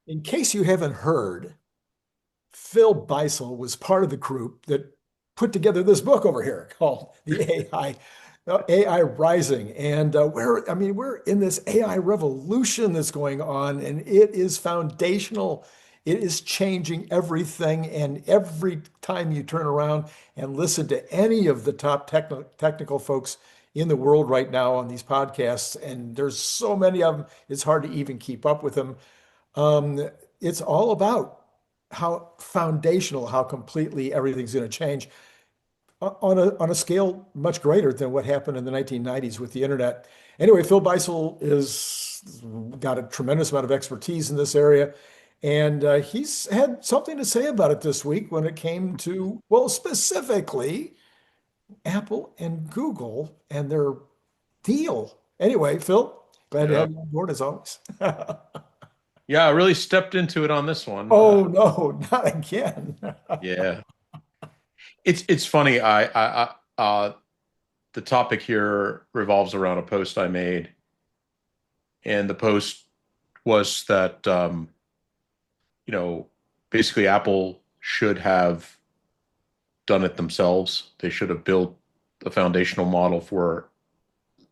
In case you haven't heard, Phil Beisel was part of the group that put together this book over here called AI Rising. And we're in this AI revolution that's going on, and it is foundational. It is changing everything. And every time you turn around and listen to any of the top technical folks in the world right now on these podcasts, and there's so many of them, it's hard to even keep up with them. It's all about how foundational, how completely everything's going to change on a scale much greater than what happened in the 1990s with the internet. Anyway, Phil Beisel is got a tremendous amount of expertise in this area, and he's had something to say about it this week when it came to, well, specifically Apple and Google and their deal. Anyway, Phil, glad to Yeah. have you on board as always. Yeah, I really stepped into it on this one. Oh no, not again. Yeah. It's funny. The topic here revolves around a post I made, and the post was that you know, basically Apple should have done it themselves. They should have built a foundational model for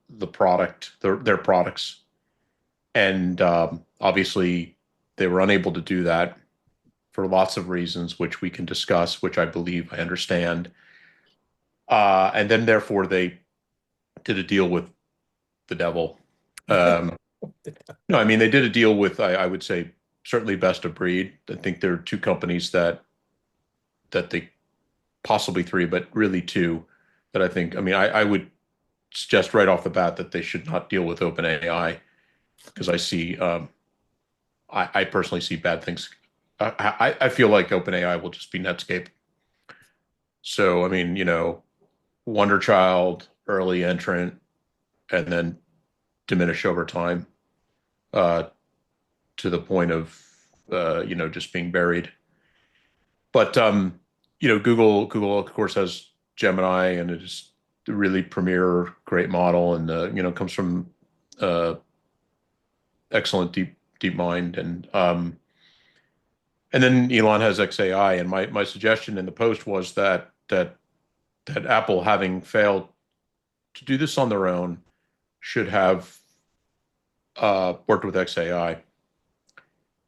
the product, their products, and obviously they were unable to do that for lots of reasons, which we can discuss, which I believe I understand. And then therefore they did a deal with the devil. Um, no, I mean they did a deal with I would say certainly best of breed. I think there are two companies that they possibly three, but really two that I think. I mean, I would suggest right off the bat that they should not deal with OpenAI because I personally see bad things. I feel like OpenAI will just be Netscape. So I mean, Wonder Child, early entrant, and then diminish over time uh, to the point of just being buried. But Google of course has Gemini, and it is a really premier, great model, and comes from uh, excellent deep mind, and then Elon has XAI. And my suggestion in the post was that Apple, having failed to do this on their own, should have worked with XAI.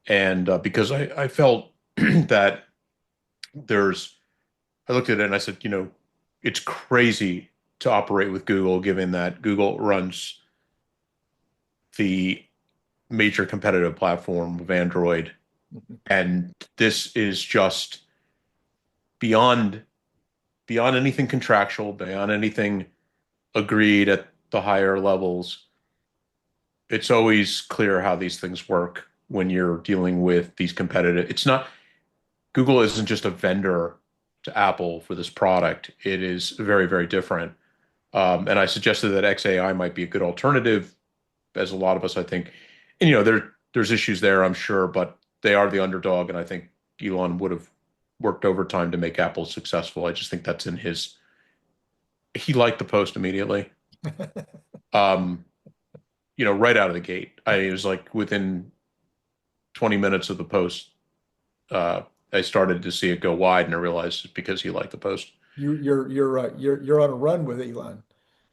And because I felt that there's, I looked at it and I said, it's crazy to operate with Google, given that Google runs the major competitive platform of Android. And this is just beyond anything contractual, beyond anything agreed at the higher levels. It's always clear how these things work when you're dealing with these competitive. It's not Google isn't just a vendor to Apple for this product. It is very, very different. And I suggested that XAI might be a good alternative, as a lot of us, I think. And there's issues there, I'm sure, but they are the underdog, and I think Elon would have worked overtime to make Apple successful. I just think that's in his. He liked the post immediately. Um, right out of the gate. It was like within 20 minutes of the post, I started to see it go wide, and I realized it's because he liked the post. You're on a run with Elon.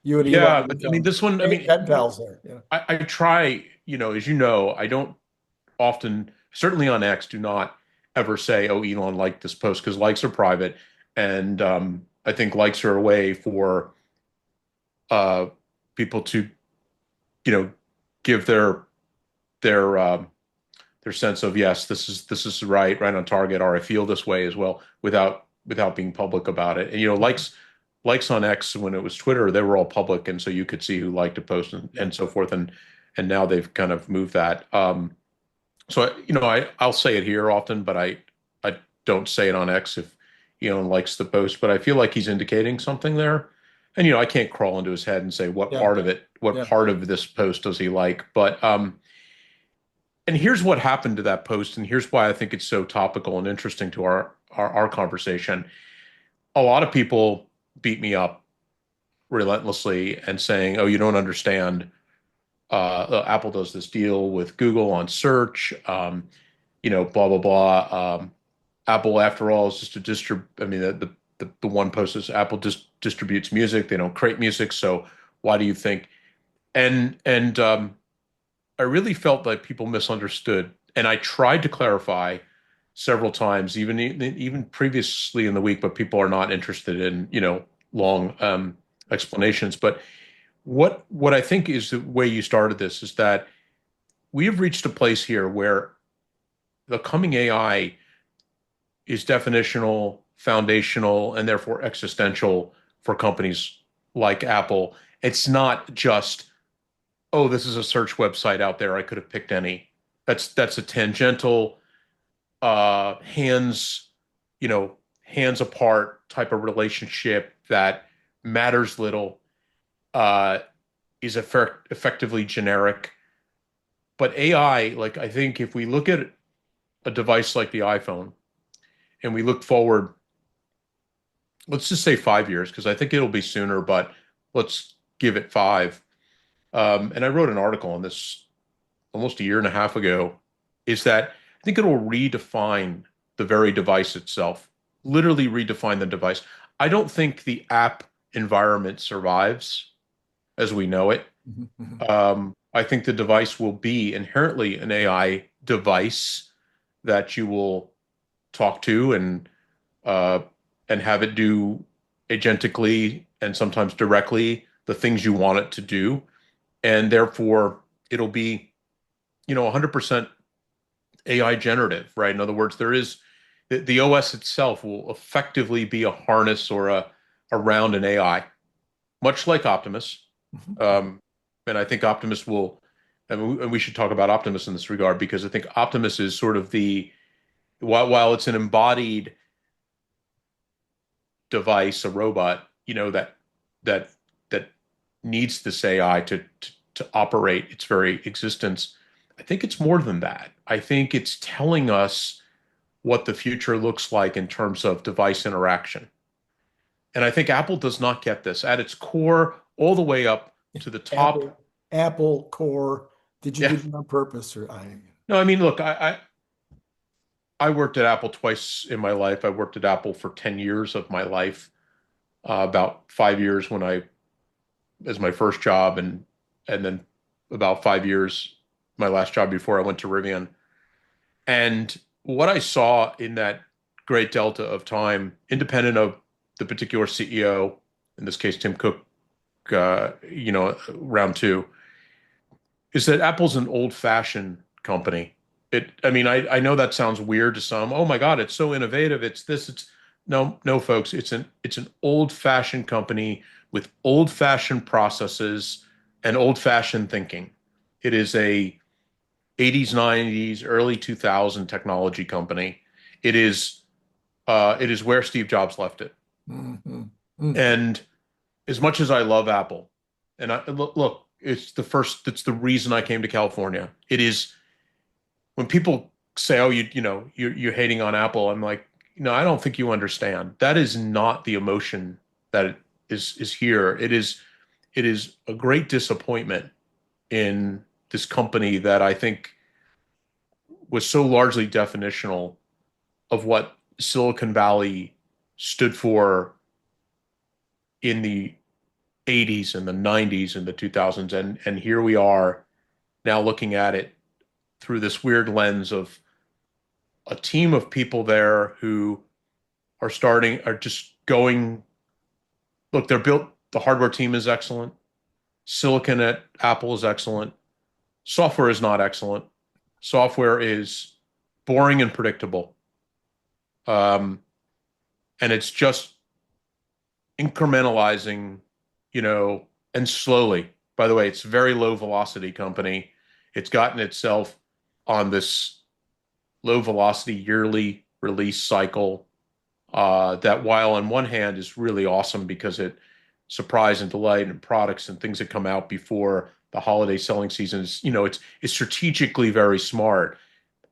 You and Elon Yeah, have but I mean, become this one, I mean, pen pals there. Yeah. I try, as you know, I don't often, certainly on X, do not ever say, "Oh, Elon liked this post," because likes are private, and I think likes are a way for uh, people to, you know, give their their sense of, yes, this is right on target, or I feel this way as well, without being public about it. And likes on X, when it was Twitter, they were all public, and so you could see who liked a post, Yeah. and so forth. And now they've kind of moved that. So I'll say it here often, but I don't say it on X if Elon likes the post. But I feel like he's indicating something there. And I can't crawl into his head and say Yeah. what Yeah. part of this post does he like. But and here's what happened to that post, and here's why I think it's so topical and interesting to our conversation. A lot of people beat me up relentlessly and saying, "Oh, you don't understand. Apple does this deal with Google on search. blah blah blah. Apple, after all, is just a I mean, the one post is Apple just distributes music. They don't create music. So why do you think? And I really felt like people misunderstood, and I tried to clarify several times, even previously in the week, but people are not interested in, long explanations. But what I think is the way you started this is that we have reached a place here where the coming AI is definitional, foundational, and therefore existential for companies like Apple. It's not just, oh, this is a search website out there. I could have picked any. That's a tangential, hands, hands apart type of relationship that matters little, uh, is effectively generic. But AI, like I think if we look at a device like the iPhone and we look forward, let's just say 5 years, because I think it'll be sooner, but let's give it five. And I wrote an article on this almost a year and a half ago, is that I think it'll redefine the very device itself, literally redefine the device. I don't think the app environment survives as we know it. Mhm. I think the device will be inherently an AI device that you will talk to uh, and have it do agentically and sometimes directly the things you want it to do, and therefore it'll be 100% AI generative, right? In other words, there is the OS itself will effectively be a harness or around an AI, much like Optimus. Mhm. Um, and I think Optimus will, and we should talk about Optimus in this regard because I think Optimus is sort of while it's an embodied device, a robot, that that needs this AI to operate its very existence. I think it's more than that. I think it's telling us what the future looks like in terms of device interaction. And I think Apple does not get this at its core, all the way up to the top. Apple Core. Did you Yeah. do that on purpose or I? No, I mean, look, I worked at Apple twice in my life. I worked at Apple for 10 years of my life, about 5 years as my first job, and then about 5 years, my last job before I went to Rivian. And what I saw in that great delta of time, independent of the particular CEO, in this case, Tim Cook, round two, is that Apple's an old-fashioned company. I mean, I know that sounds weird to some. Oh my God, it's so innovative. It's this, it's no, no, folks. It's an old-fashioned company with old-fashioned processes and old-fashioned thinking. It is a 80s, 90s, early 2000 technology company. It is where Steve Jobs left it. Mhm. Mm. And as much as I love Apple, and look, it's the reason I came to California. It is when people say, "Oh, you're hating on Apple," I'm like, no, I don't think you understand. That is not the emotion that is here. It is a great disappointment in this company that I think was so largely definitional of what Silicon Valley stood for in the 80s and the 90s and the 2000s. And here we are now looking at it through this weird lens of a team of people there who are just going, look, they're built, the hardware team is excellent. Silicon at Apple is excellent. Software is not excellent. Software is boring and predictable. Um, and it's just incrementalizing, and slowly. By the way, it's a very low velocity company. It's gotten itself on this low velocity yearly release cycle, that while on one hand is really awesome because it surprise and delight and products and things that come out before the holiday selling seasons, it's strategically very smart,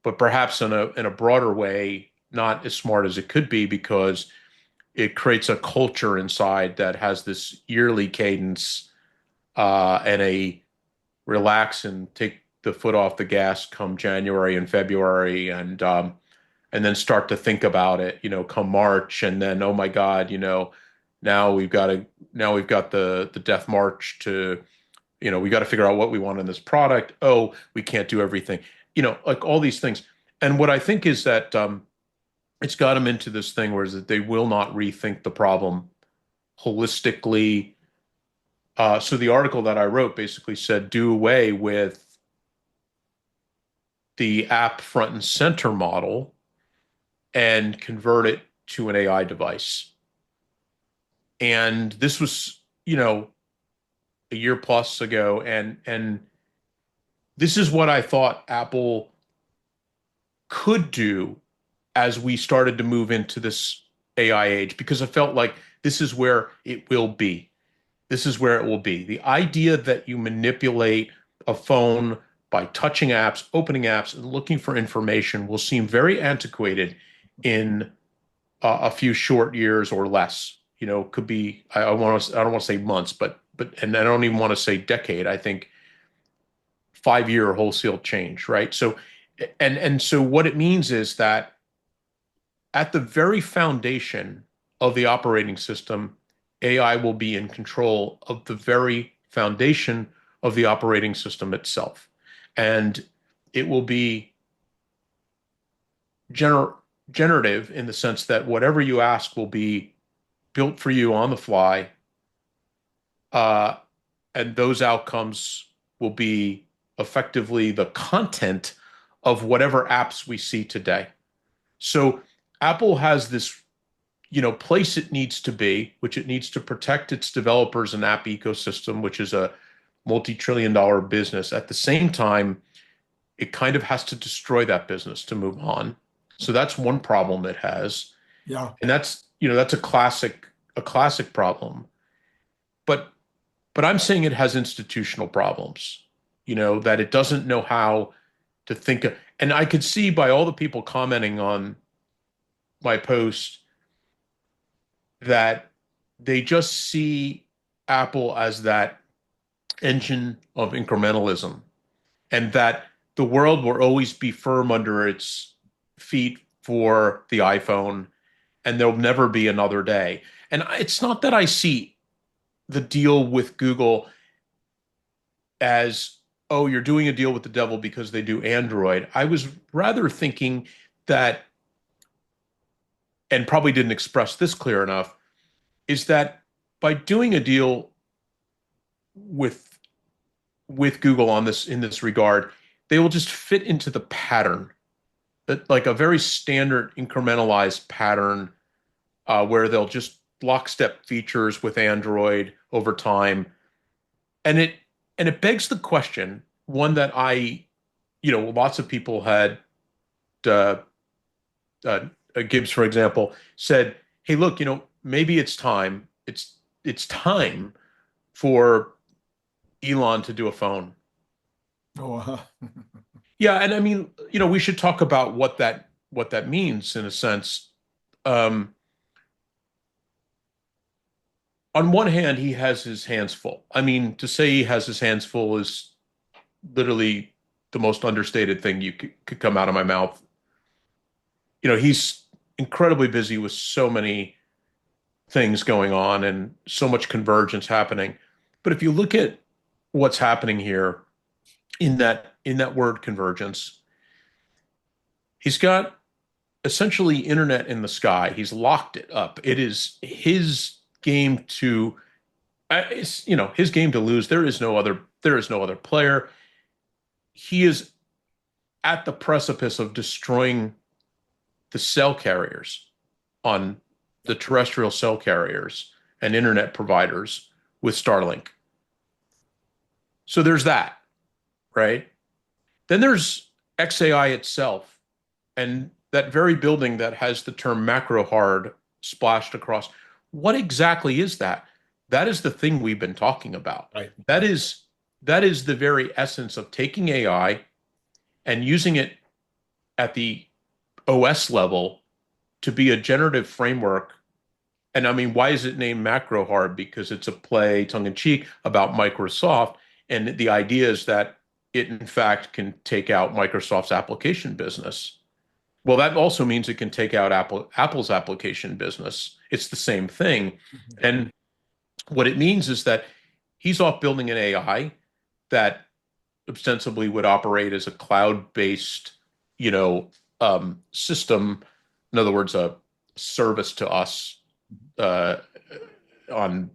but perhaps in a broader way, not as smart as it could be because it creates a culture inside that has this yearly cadence, and a relax and take the foot off the gas come January and February, and then start to think about it, come March, and then, oh my God, now we've got the death march to, we got to figure out what we want in this product. Oh, we can't do everything, like all these things. And what I think is that it's got them into this thing where is that they will not rethink the problem holistically. So the article that I wrote basically said, do away with the app front and center model and convert it to an AI device. And this was, a year plus ago. And this is what I thought Apple could do as we started to move into this AI age, because I felt like this is where it will be. This is where it will be. The idea that you manipulate a phone by touching apps, opening apps, and looking for information will seem very antiquated in a few short years or less. Could be, I don't want to say months, but and I don't even want to say decade. I think 5-year wholesale change, right? So, and so what it means is that at the very foundation of the operating system, AI will be in control of the very foundation of the operating system itself. And it will be generative in the sense that whatever you ask will be built for you on the fly. And those outcomes will be effectively the content of whatever apps we see today. So Apple has this, place it needs to be, which it needs to protect its developers and app ecosystem, which is a multi-trillion-dollar business. At the same time, it kind of has to destroy that business to move on. So that's one problem it has. Yeah. And that's a classic problem. But I'm saying it has institutional problems, that it doesn't know how to think of, and I could see by all the people commenting on my post that they just see Apple as that engine of incrementalism, and that the world will always be firm under its feet for the iPhone, and there'll never be another day. And it's not that I see the deal with Google as, oh, you're doing a deal with the devil because they do Android. I was rather thinking that, and probably didn't express this clear enough, is that by doing a deal with Google in this regard, they will just fit into the pattern, that like a very standard incrementalized pattern, where they'll just lockstep features with Android over time. And it begs the question, one that lots of people had, Gibbs, for example, said, hey, look, maybe it's time. It's time for Elon to do a phone. Oh, Yeah, and I mean, we should talk about what that means in a sense. On one hand, he has his hands full. I mean, to say he has his hands full is literally the most understated thing you could come out of my mouth. He's incredibly busy with so many things going on and so much convergence happening. But if you look at what's happening here in that word convergence, he's got essentially internet in the sky. He's locked it up. It is his game to, his game to lose. There is no other player. He is at the precipice of destroying the cell carriers, on the terrestrial cell carriers and internet providers with Starlink. So there's that, right? Then there's xAI itself, and that very building that has the term macro hard splashed across. What exactly is that? That is the thing we've been talking about. right. That is the very essence of taking AI and using it at the OS level to be a generative framework. And I mean, why is it named macro hard? Because it's a play, tongue in cheek, about Microsoft. And the idea is that it in fact can take out Microsoft's application business. Well, that also means it can take out Apple's application business. It's the same thing. And what it means is that he's off building an AI that ostensibly would operate as a cloud-based, system. In other words, a service to us uh, on,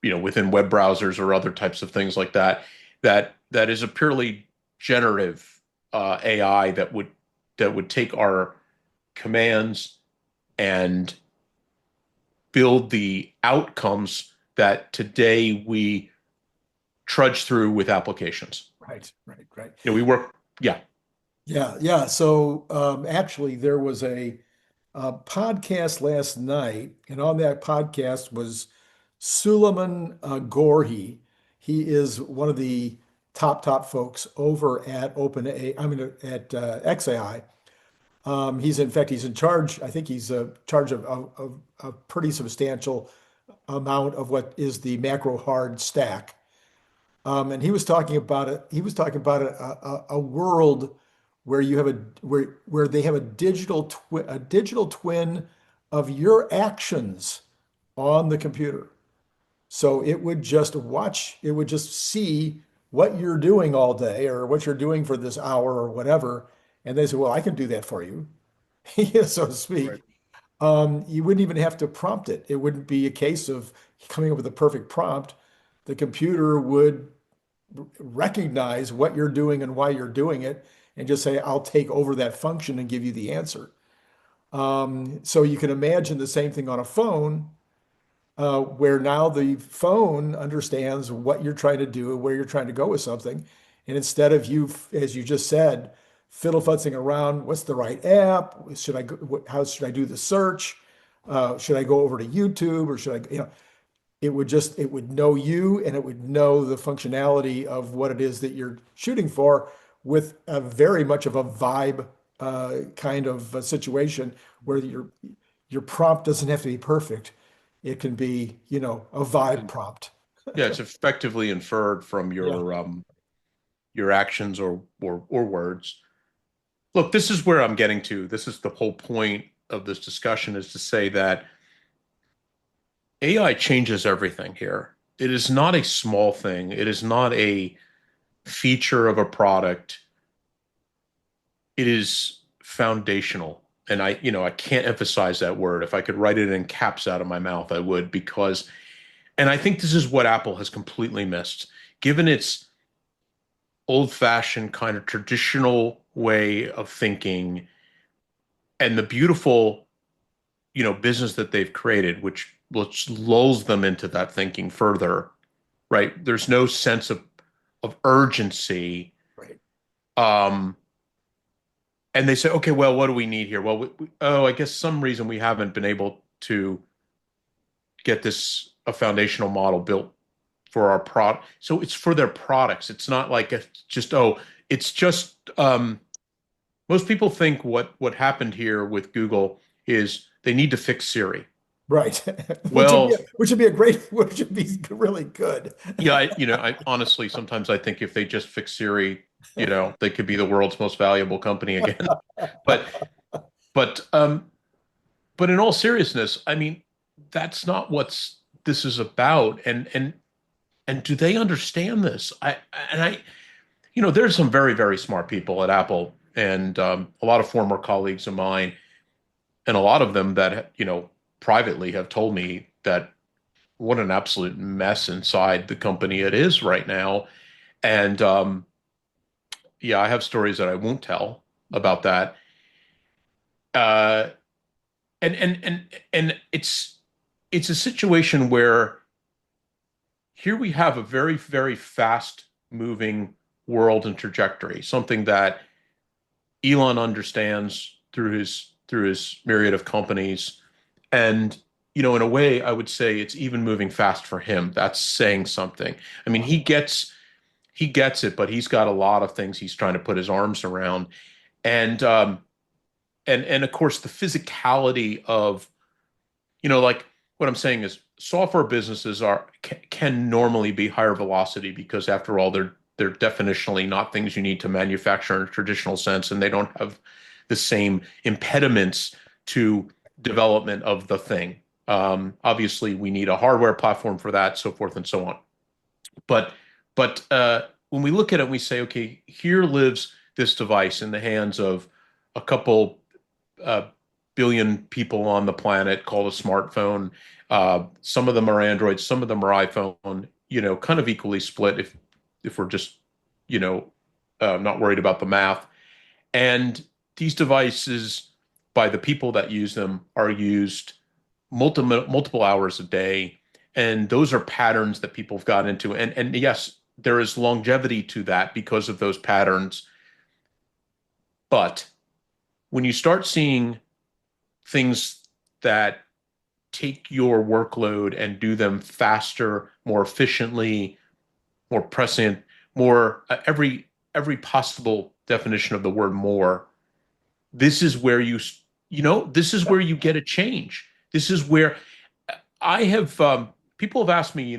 within web browsers or other types of things like that. That is a purely generative AI that would take our commands and build the outcomes that today we trudge through with applications. Right, right, right. We work, yeah. Yeah, yeah. So actually, there was a podcast last night, and on that podcast was 𝐒𝐮𝐬𝐲. He is one of the top folks over at OpenAI. I mean, at xAI. He's in fact he's in charge. I think he's in charge of a pretty substantial amount of what is the macro hard stack. And he was talking about it. He was talking about a world where you have where they have a digital twin of your actions on the computer. So it would just see what you're doing all day or what you're doing for this hour or whatever. And they say, well, I can do that for you, so to Right. speak. You wouldn't even have to prompt it. It wouldn't be a case of coming up with a perfect prompt. The computer would recognize what you're doing and why you're doing it and just say, I'll take over that function and give you the answer. So you can imagine the same thing on a phone, where now the phone understands what you're trying to do and where you're trying to go with something. And instead of you, as you just said, fiddle-futzing around, what's the right app? Should I go, how should I do the search? Should I go over to YouTube or should I, it would know you and it would know the functionality of what it is that you're shooting for with a very much of a vibe kind of a situation where your prompt doesn't have to be perfect. It can be, a vibe prompt. Yeah, it's effectively inferred from Yeah. your actions or words. Look, this is where I'm getting to. This is the whole point of this discussion, is to say that AI changes everything here. It is not a small thing. It is not a feature of a product. It is foundational. And I can't emphasize that word. If I could write it in caps out of my mouth, I would, because, and I think this is what Apple has completely missed, given its old-fashioned kind of traditional way of thinking and the beautiful, business that they've created, which lulls them into that thinking further, right? There's no sense of urgency. Right. And they say, okay, well, what do we need here? Well, I guess some reason we haven't been able to get a foundational model built for our product. So it's for their products. It's not like it's just most people think what happened here with Google is they need to fix Siri. Right. Well, Which would be really good. yeah, I honestly sometimes I think if they just fix Siri, they could be the world's most valuable company again. But but um but in all seriousness, I mean, that's not what this is about. And do they understand this? There's some very, very smart people at Apple, and a lot of former colleagues of mine, and a lot of them that privately have told me that what an absolute mess inside the company it is right now. And yeah, I have stories that I won't tell about that. Uh, and it's a situation where here we have a very, very fast moving world and trajectory, something that Elon understands through his myriad of companies. And, in a way, I would say it's even moving fast for him. That's saying something. I mean, he gets it, but he's got a lot of things he's trying to put his arms around. And of course the physicality of, like what I'm saying is software businesses can normally be higher velocity because after all, They're definitionally not things you need to manufacture in a traditional sense, and they don't have the same impediments to development of the thing. Obviously, we need a hardware platform for that, so forth and so on. But when we look at it, we say, okay, here lives this device in the hands of a couple billion people on the planet called a smartphone. Some of them are Android, some of them are iPhone, kind of equally split if we're just, not worried about the math. And these devices, by the people that use them, are used multiple hours a day. And those are patterns that people have got into. And yes, there is longevity to that because of those patterns. But when you start seeing things that take your workload and do them faster, more efficiently, more prescient, more every possible definition of the word more, this is where this is where you get a change. This is where I have people have asked me,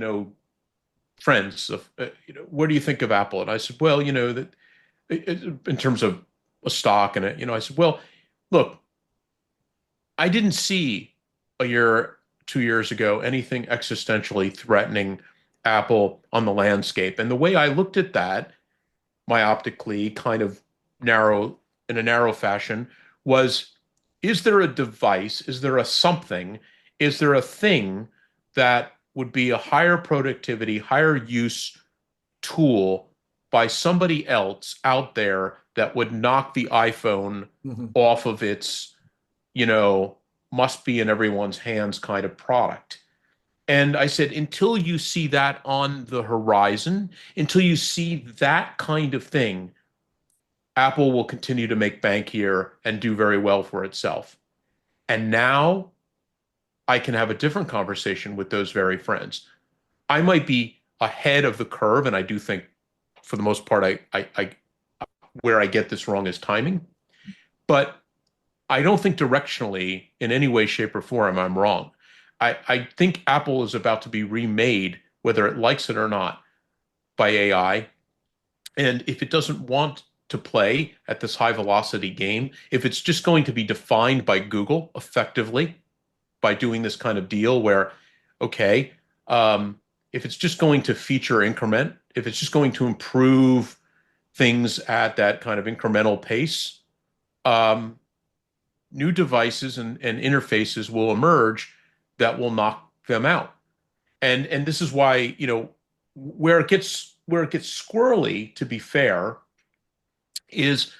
friends of, what do you think of Apple? And I said, well, that in terms of a stock and I said, well, look, I didn't see a year, 2 years ago, anything existentially threatening Apple on the landscape. And the way I looked at that, myoptically, kind of in a narrow fashion, was, is there a device? Is there a something? Is there a thing that would be a higher productivity, higher use tool by somebody else out there that would knock the iPhone off of its, must be in everyone's hands kind of product? And I said, until you see that on the horizon, until you see that kind of thing, Apple will continue to make bank here and do very well for itself. And now I can have a different conversation with those very friends. I might be ahead of the curve, and I do think, for the most part, I where I get this wrong is timing. But I don't think directionally, in any way, shape, or form, I'm wrong. I think Apple is about to be remade, whether it likes it or not, by AI. And if it doesn't want to play at this high velocity game, if it's just going to be defined by Google effectively by doing this kind of deal where, okay, if it's just going to feature increment, if it's just going to improve things at that kind of incremental pace, new devices and interfaces will emerge that will knock them out. And this is why, where it gets squirrely, to be fair, is,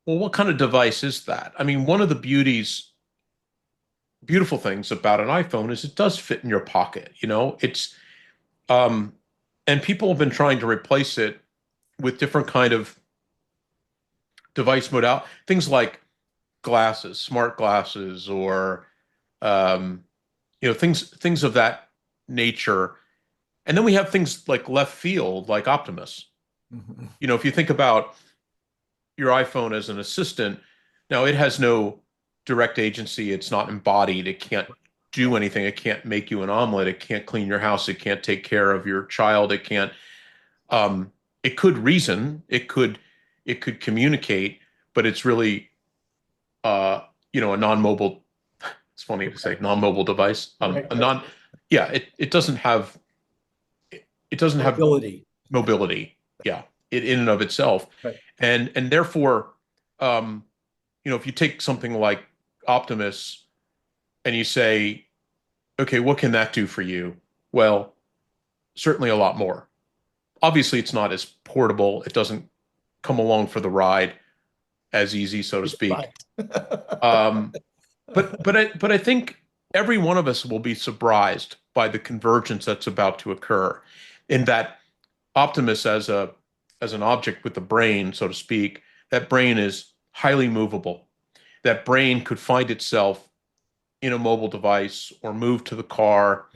well, what kind of device is that? I mean, one of the beautiful things about an iPhone is it does fit in your pocket. It's and people have been trying to replace it with different kind of device modality, things like glasses, smart glasses, or things of that nature. And then we have things like left field, like Optimus. If you think about your iPhone as an assistant, now it has no direct agency. It's not embodied. It can't do anything. It can't make you an omelet. It can't clean your house. It can't take care of your child. It can't. It could reason. It could communicate, but it's really, a non-mobile. It's funny to say non-mobile device. It doesn't have. It doesn't have mobility. Yeah, in and of itself, right. And therefore, if you take something like Optimus and you say, okay, what can that do for you? Well, certainly a lot more. Obviously, it's not as portable. It doesn't come along for the ride as easy, so to speak. But I think every one of us will be surprised by the convergence that's about to occur, in that Optimus as an object with a brain, so to speak, that brain is highly movable. That brain could find itself in a mobile device or move to the car.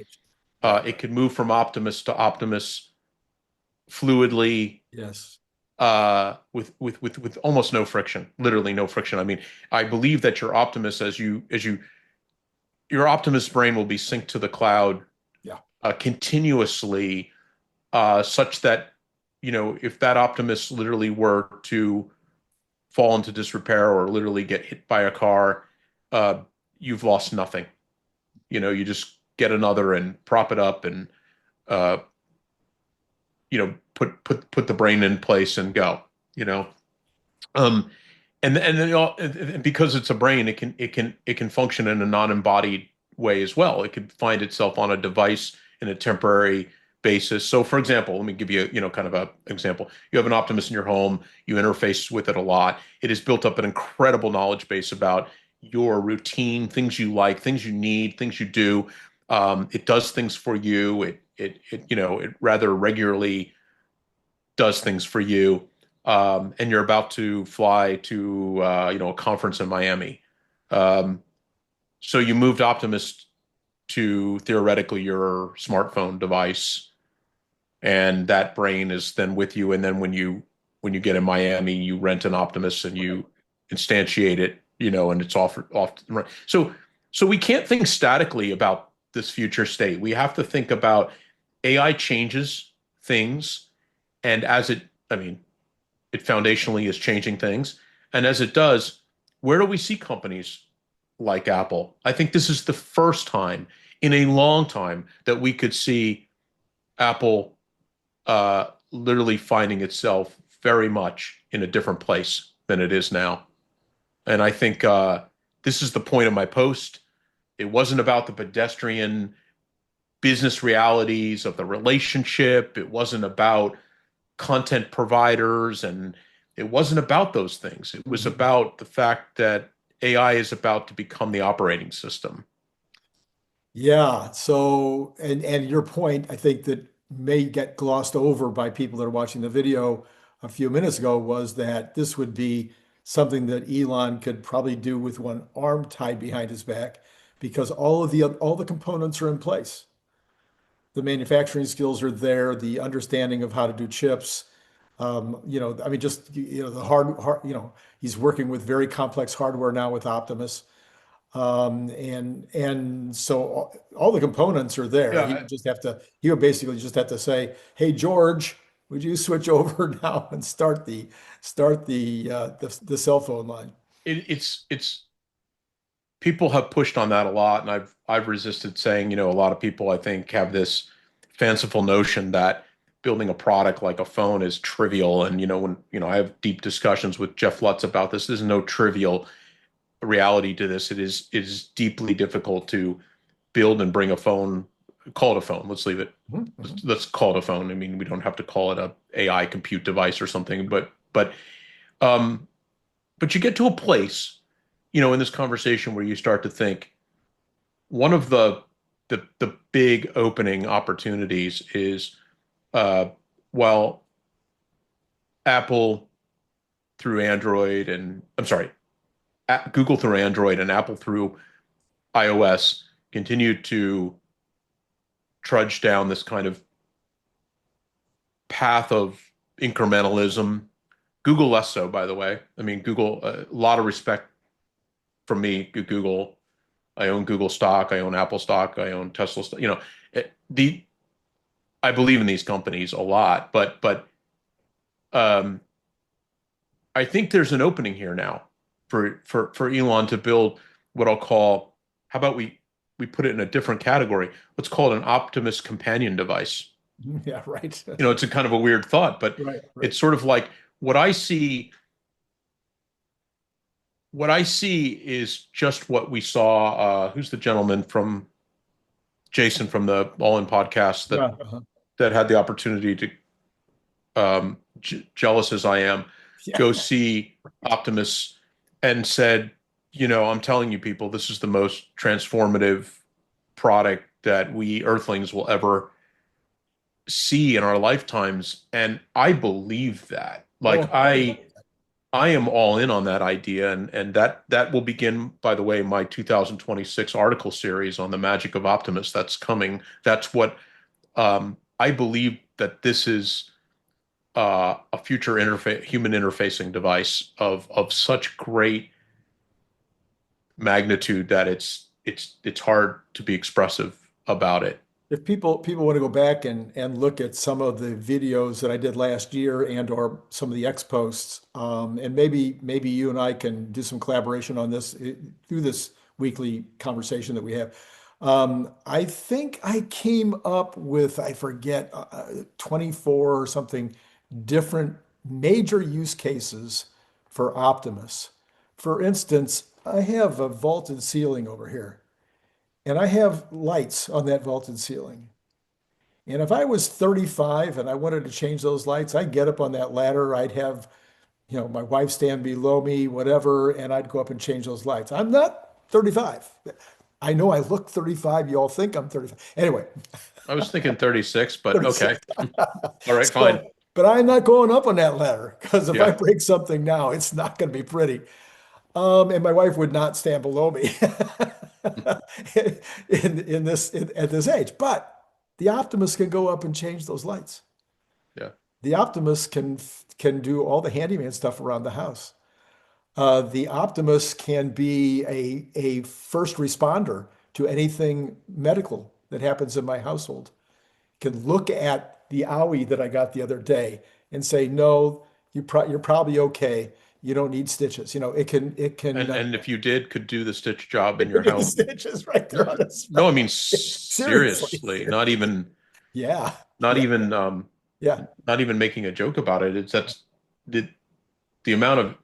It could move from Optimus to Optimus fluidly. Yes. With almost no friction, literally no friction. I mean, I believe that your Optimus, your Optimus brain will be synced to the cloud, continuously, such that if that Optimus literally were to fall into disrepair or literally get hit by a car, uh, you've lost nothing. You just get another and prop it up and uh, put the brain in place and go. You know, um, and then and because it's a brain, it can function in a non-embodied way as well. It could find itself on a device in a temporary basis. So, for example, let me give you kind of a example. You have an Optimus in your home. You interface with it a lot. It has built up an incredible knowledge base about your routine, things you like, things you need, things you do. It does things for you. It rather regularly does things for you, and you're about to fly to a conference in Miami. Um, so you moved Optimus to theoretically your smartphone device, and that brain is then with you. And then when you get in Miami, you rent an Optimus and you instantiate it, and it's off. So we can't think statically about this future state. We have to think about AI changes things, and I mean, it foundationally is changing things. And as it does, where do we see companies like Apple? I think this is the first time in a long time that we could see Apple literally finding itself very much in a different place than it is now. And I think this is the point of my post. It wasn't about the pedestrian business realities of the relationship. It wasn't about content providers, and it wasn't about those things. It was about the fact that AI is about to become the operating system. Yeah. So, and your point, I think that may get glossed over by people that are watching the video a few minutes ago was that this would be something that Elon could probably do with one arm tied behind his back because all the components are in place. The manufacturing skills are there, the understanding of how to do chips. I mean, just the he's working with very complex hardware now with Optimus. And so all the components are there. Yeah, He would basically just have to say, "Hey George, would you switch over now and start the cell phone line?" it's people have pushed on that a lot, and I've resisted saying, a lot of people I think have this fanciful notion that building a product like a phone is trivial. And when I have deep discussions with Jeff Lutz about this, there's no trivial reality to this. It is deeply difficult to build and bring a phone, call it a phone. Let's leave it. Mhm. Let's call it a phone. I mean, we don't have to call it a AI compute device or something, um, but you get to a place, in this conversation where you start to think one of the big opening opportunities is, uh, well, Apple through Android, and I'm sorry, Google through Android and Apple through iOS continue to trudge down this kind of path of incrementalism. Google less so, by the way. I mean, Google, a lot of respect from me. Google, I own Google stock, I own Apple stock, I own Tesla stock. The I believe in these companies a lot, but um, I think there's an opening here now for Elon to build what I'll call. How about we put it in a different category? Let's call it an Optimus companion device. Yeah, right. It's a kind of a weird thought, but Right, right. it's sort of like what I see. What I see is just what we saw. Who's the gentleman from Jason from the All In podcast Yeah. that had the opportunity to, jealous as I am, Yeah. go see Optimus and said, I'm telling you, people, this is the most transformative product that we Earthlings will ever see in our lifetimes. And I believe that. Like Oh, yeah. I am all in on that idea, and that will begin, by the way, my 2026 article series on the magic of Optimus that's coming. That's what I believe that this is a future human interfacing device of such great magnitude that it's hard to be expressive about it. if people want to go back and look at some of the videos that I did last year and or some of the X posts, and maybe you and I can do some collaboration on this through this weekly conversation that we have. I think I came up with, I forget, 24 or something different major use cases for Optimus. For instance, I have a vaulted ceiling over here, and I have lights on that vaulted ceiling. And if I was 35 and I wanted to change those lights, I'd get up on that ladder. I'd have, my wife stand below me, whatever, and I'd go up and change those lights. I'm not 35. I know I look 35. You all think I'm 35. Anyway, I was thinking 36, but okay. 36. All right, fine. So, but I'm not going up on that ladder because if I Yeah. break something now, it's not going to be pretty. And my wife would not stand below me at this age. But the Optimus can go up and change those lights. Yeah. The Optimus can do all the handyman stuff around the house. The Optimus can be a first responder to anything medical that happens in my household. Can look at the owie that I got the other day and say, no, you're probably okay. You don't need stitches. It can And if you did, could do the stitch job in it can your do the home. stitches right there on the No, I spot. mean Seriously, seriously, seriously. Yeah, not yeah, even yeah. not even making a joke about it. It's that's the amount of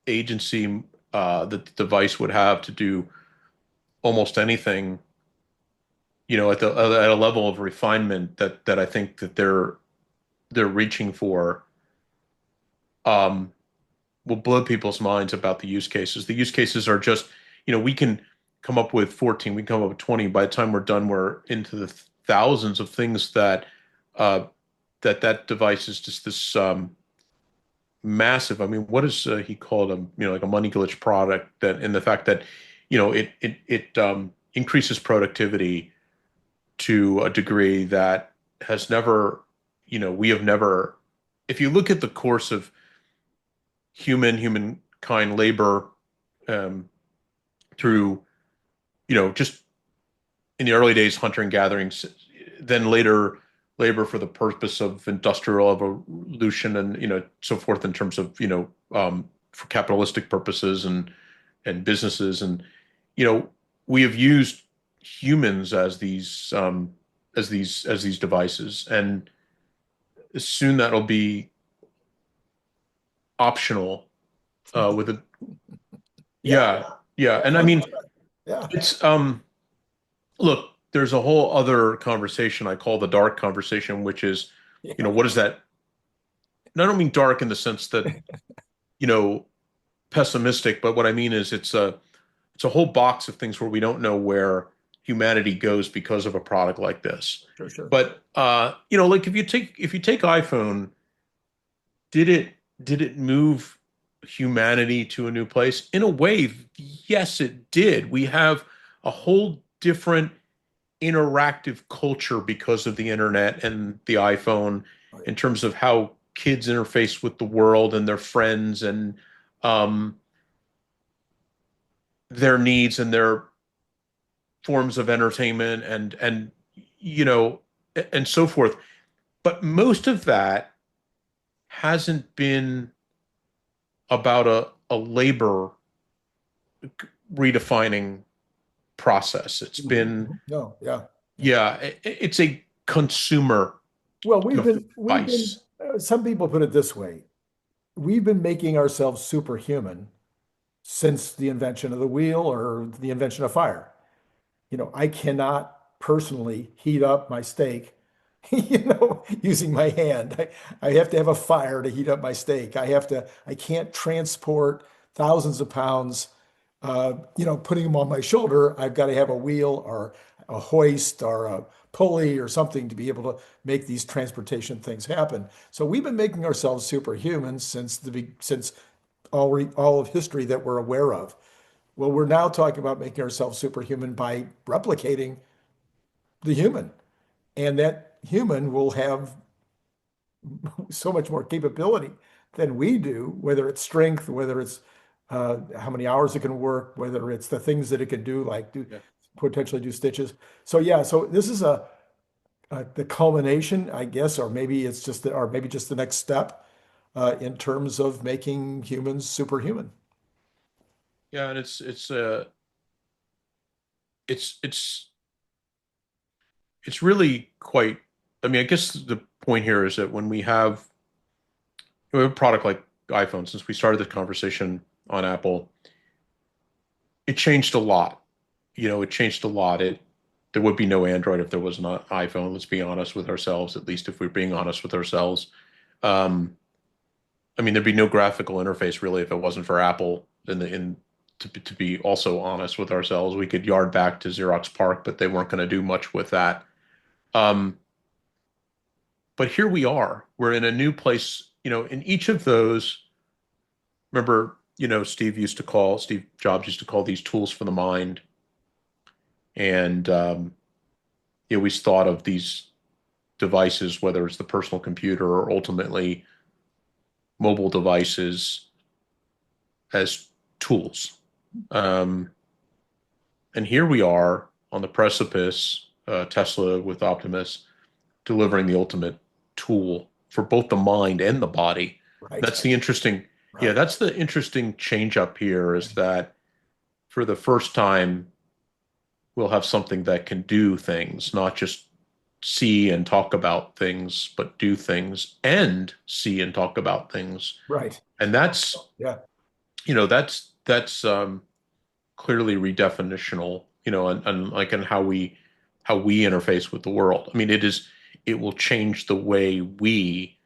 agency that the device would have to do almost anything, at a level of refinement that I think that they're reaching for, um, will blow people's minds about the use cases. The use cases are just, we can come up with 14, we can come up with 20. By the time we're done, we're into the thousands of things uh, that device is just this massive. I mean, what is he called? Like a money glitch product that, in the fact that, it increases productivity to a degree that has never, we have never. If you look at the course of humankind labor, um, through, just in the early days, hunter and gathering, then later labor for the purpose of industrial evolution and, so forth, in terms of, for capitalistic purposes and businesses. And, we have used humans as these devices. And soon that'll be optional, with a, Yeah, yeah, yeah. yeah, And I mean, 100%. Yeah. it's, look, there's a whole other conversation I call the dark conversation, which is, Yeah. what is that? And I don't mean dark in the sense that, you know, pessimistic, but what I mean is it's a whole box of things where we don't know where humanity goes because of a product like this. Sure, sure. But like if you take iPhone, did it move humanity to a new place? In a way, yes, it did. We have a whole different interactive culture because of the internet and the iPhone, Oh, in yeah. terms of how kids interface with the world and their friends, and um, their needs and their forms of entertainment, and you know and so forth. But most of that hasn't been about a labor redefining process. It's Mhm, been, mhm. No, yeah. Yeah. yeah, it's a consumer Well, we've been, device. some people put it this way. We've been making ourselves superhuman since the invention of the wheel or the invention of fire. I cannot personally heat up my steak, using my hand. I have to have a fire to heat up my steak. I can't transport thousands of pounds, putting them on my shoulder. I've got to have a wheel or a hoist or a pulley or something to be able to make these transportation things happen. So we've been making ourselves superhuman since all of history that we're aware of. Well, we're now talking about making ourselves superhuman by replicating the human. And that human will have so much more capability than we do, whether it's strength, whether it's how many hours it can work, whether it's the things that it can do, like Yeah. potentially do stitches. So yeah, so this is the culmination, I guess, or maybe it's just or maybe just the next step in terms of making humans superhuman. Yeah, and it's it's really quite. I mean, I guess the point here is that when we have a product like iPhone, since we started this conversation on Apple, it changed a lot. It changed a lot. There would be no Android if there was not iPhone. Let's be honest with ourselves, at least if we're being honest with ourselves. Um, I mean, there'd be no graphical interface really if it wasn't for Apple. To be also honest with ourselves, we could yard back to Xerox PARC, but they weren't going to do much with that. Um, but here we are. We're in a new place. In each of those, remember, Steve Jobs used to call these tools for the mind. And he always thought of these devices, whether it's the personal computer or ultimately mobile devices, as tools. Um, and here we are on the precipice, Tesla with Optimus delivering the ultimate tool for both the mind and the body. Right. That's the interesting, yeah, Right. that's the interesting change up here is that for the first time, we'll have something that can do things, not just see and talk about things, but do things and see and talk about things. Right. And Yeah. that's clearly redefinitional, and like in how we interface with the world. I mean, it will change the way we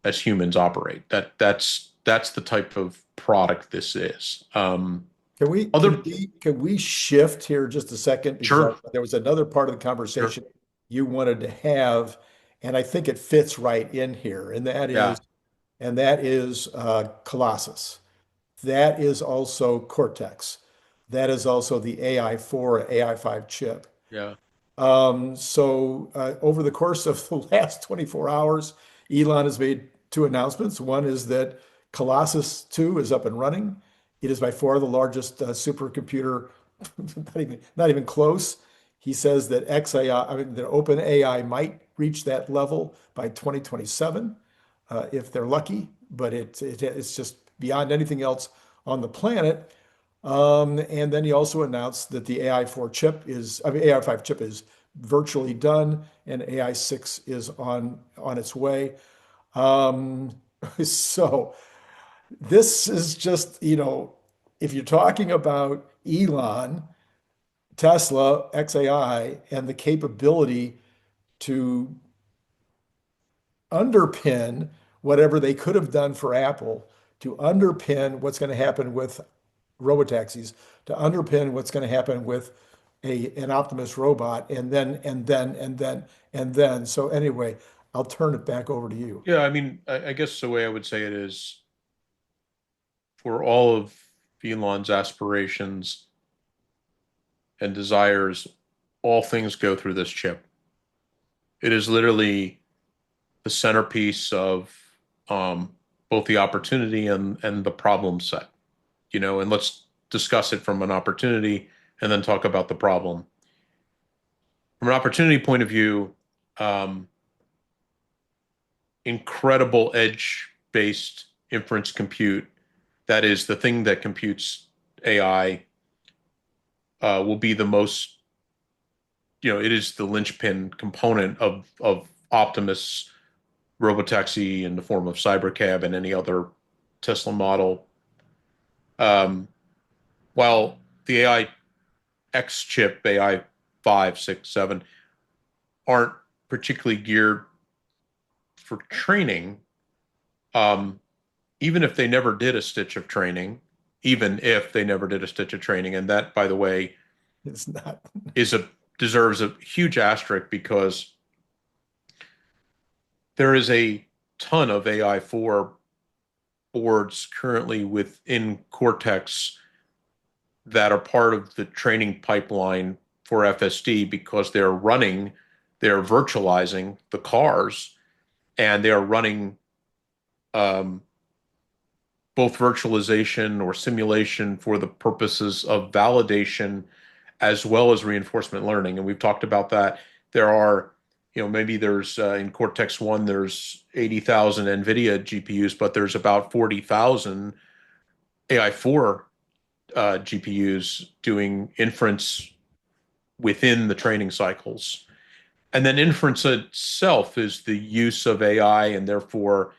as humans operate. That's the type of product this is. Can we Other, can we can we shift here just a second because sure, there was another part of the sure, conversation you wanted to have, and I think it fits right in here, and yeah, that is Colossus. That is also Cortex. That is also the AI4, AI5 chip. yeah, Over the course of the last 24 hours, Elon has made two announcements. One is that Colossus 2 is up and running. It is by far the largest supercomputer, not even close. He says that XAI, I mean, that OpenAI might reach that level by 2027, if they're lucky, but it's just beyond anything else on the planet. And then he also announced that the AI4 chip is, I mean, AI5 chip is virtually done, and AI6 is on its way. Um, so this is just, if you're talking about Elon, Tesla, XAI, and the capability to underpin whatever they could have done for Apple, to underpin what's going to happen with robotaxis, to underpin what's going to happen with an Optimus robot, and then. So anyway, I'll turn it back over to you. yeah. I mean, I guess the way I would say it is for all of Elon's aspirations and desires, all things go through this chip. It is literally the centerpiece of both the opportunity and the problem set, and let's discuss it from an opportunity and then talk about the problem. From an opportunity point of view, um, incredible edge-based inference compute, that is the thing that computes AI, will be the most, it is the linchpin component of Optimus robotaxi in the form of Cybercab and any other Tesla model. Um, while the AI X chip, AI 5, 6, 7, aren't particularly geared for training, um, even if they never did a stitch of training, even if they never did a stitch of training, and that, by the way, It's not. deserves a huge asterisk because there is a ton of AI4 boards currently within Cortex that are part of the training pipeline for FSD because they're virtualizing the cars and they are running um, both virtualization or simulation for the purposes of validation as well as reinforcement learning. And we've talked about that. There are maybe there's in Cortex-1, there's 80,000 NVIDIA GPUs, but there's about 40,000 AI4 GPUs doing inference within the training cycles. And then inference itself is the use of AI, and therefore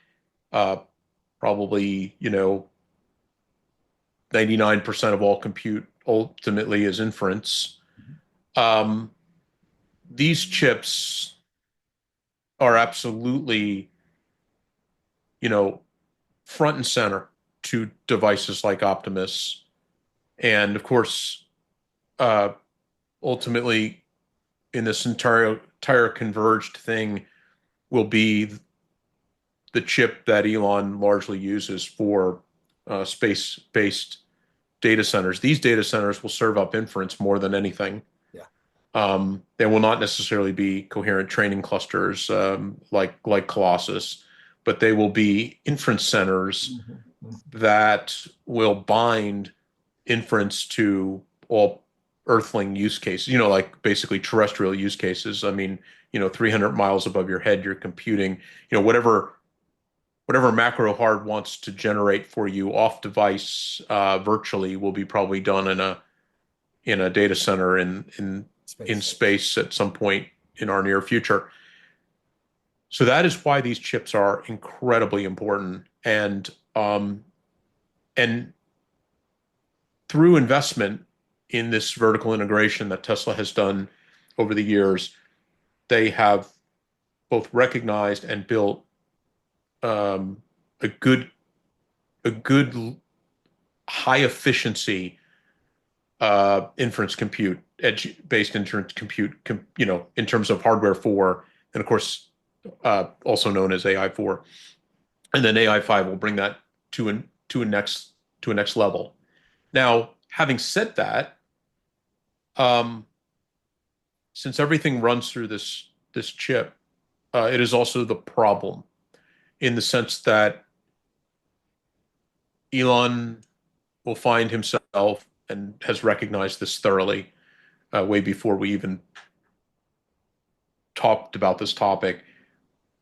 probably 99% of all compute ultimately is inference. These chips are absolutely, front and center to devices like Optimus. And of course, ultimately, in this entire converged thing will be the chip that Elon largely uses for space-based data centers. These data centers will serve up inference more than anything. They will not necessarily be coherent training clusters like Colossus, but they will be inference centers that will bind inference to all earthling use cases, like basically terrestrial use cases. I mean, 300 miles above your head, you're computing, whatever macro hard wants to generate for you off device virtually will be probably done in a data center in space at some point in our near future. So that is why these chips are incredibly important. And through investment in this vertical integration that Tesla has done over the years, they have both recognized and built a good high efficiency inference compute, edge-based inference compute, in terms of hardware 4, and of course, also known as AI4, and then AI5 will bring that to a next level. Now, having said that, since everything runs through this chip, it is also the problem, in the sense that Elon will find himself, and has recognized this thoroughly way before we even talked about this topic,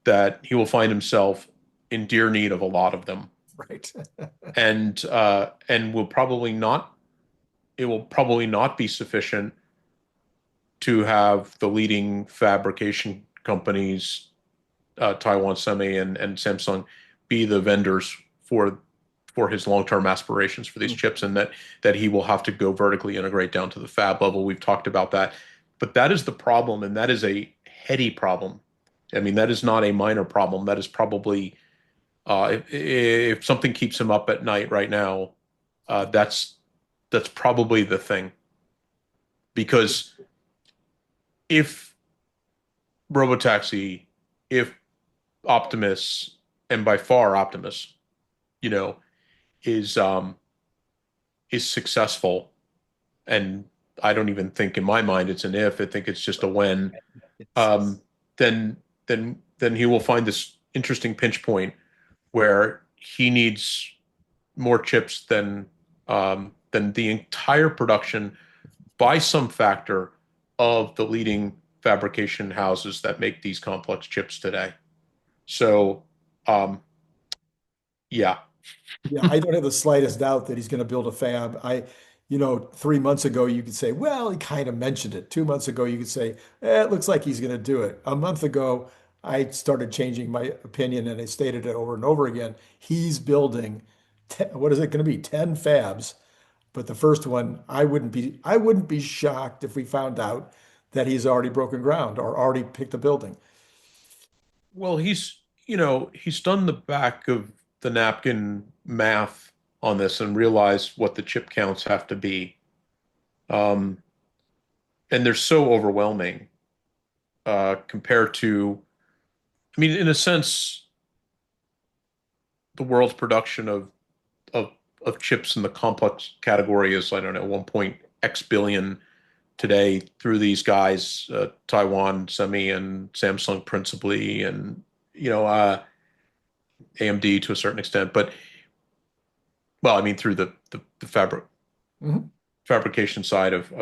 that he will find himself in dire need of a lot of them. Right. and will probably not, it will probably not be sufficient to have the leading fabrication companies, Taiwan Semi and Samsung, be the vendors for his long-term aspirations for these chips, and that he will have to go vertically integrate down to the fab level. We've talked about that, but that is the problem, and that is a heady problem. I mean, that is not a minor problem. That is probably, if something keeps him up at night right now, that's probably the thing. Because if Robotaxi, if Optimus, and by far Optimus, is successful, and I don't even think in my mind it's an if, I think it's just a when, then he will find this interesting pinch point where he needs more chips than the entire production by some factor of the leading fabrication houses that make these complex chips today. So, yeah. Yeah, I don't have the slightest doubt that he's going to build a fab. 3 months ago, you could say, well, he kind of mentioned it. 2 months ago, you could say, it looks like he's going to do it. A month ago, I started changing my opinion, and I stated it over and over again. He's building, what is it going to be? 10 fabs. But the first one, I wouldn't be shocked if we found out that he's already broken ground or already picked a building. Well, he's done the back of the napkin math on this and realized what the chip counts have to be. And they're so overwhelming compared to, I mean, in a sense, the world's production of chips in the complex category is, I don't know, 1.x billion today through these guys, Taiwan Semi and Samsung principally, and AMD to a certain extent, but well, I mean through the fabrication side of